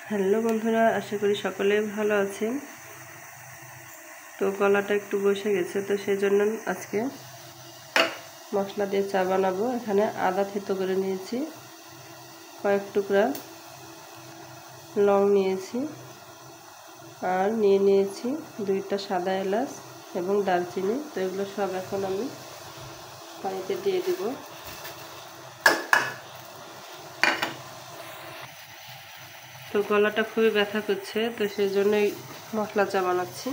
Hello বন্ধুরা, আশা করি সকলে ভালো আছেন। তো গলাটা একটু বসে গেছে, তো সেজন্য আজকে মশলা দিয়ে চা বানাবো। এখানে আদা থেতো করে নিয়েছি, কয়েক টুকরা লং নিয়েছি, আর নিয়েছি 2টা সাদা এলাচ এবং দারচিনি। তো এগুলো সব এখন আমি পানিতে দিয়ে দিব। তো গলাটা খুবই ব্যথা করছে, তো সেই জন্যই মশলা চা বানাচ্ছি।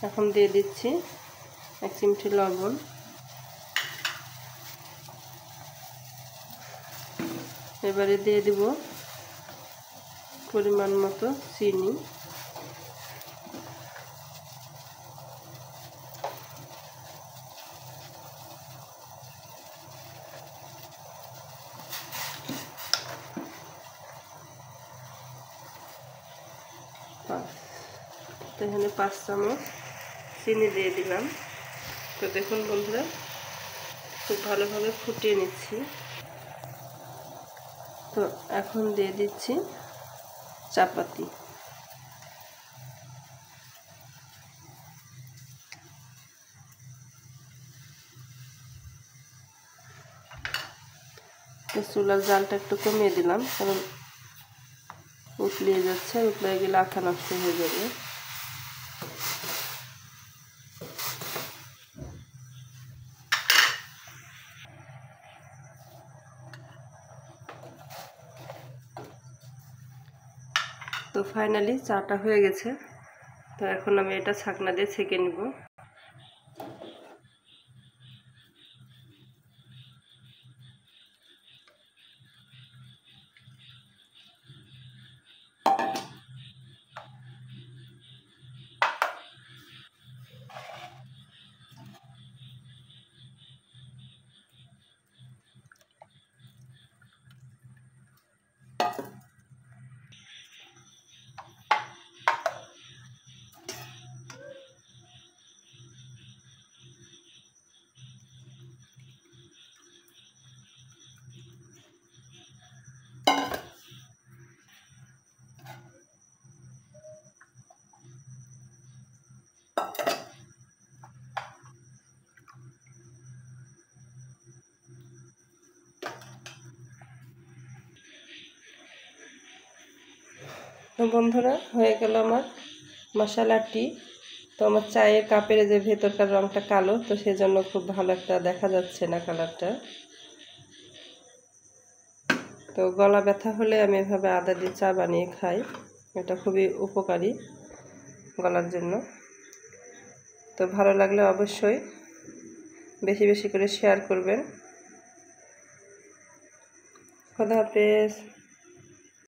এখন দিয়ে দিচ্ছি 1 চিমটি লবণ, এবারে দিয়ে দিব পরিমাণ মতো চিনি, তো এখানে 5 চামচ চিনি দিয়ে দিলাম। তো দেখুন বন্ধুরা, খুব ভালোভাবে ফুটিয়ে নিচ্ছি। তো এখন দিয়ে দিচ্ছি চাপাতি। তো চুলার জালটা একটু কমিয়ে দিলাম, কারণ উতলিয়ে যাচ্ছে, উতলে গেলে আঠা নষ্ট হয়ে যাবে। তো ফাইনালি চাটা হয়ে গেছে। তো এখন আমি এটা ছাকনা দিয়ে ছেঁকে নিব। তো বন্ধুরা, হয়ে গেল আমার মশলা টি। তো আমার চায়ের কাপের যে ভেতরকার রঙটা কালো, তো সেজন্য খুব ভালো একটা দেখা যাচ্ছে না কালারটা। তো গলা ব্যথা হলে আমি এভাবে আদা দিয়ে চা বানিয়ে খাই, এটা খুবই উপকারী গলার জন্য। তো ভালো লাগলে অবশ্যই বেশি বেশি করে শেয়ার করবেন। খোদা হাফেজ।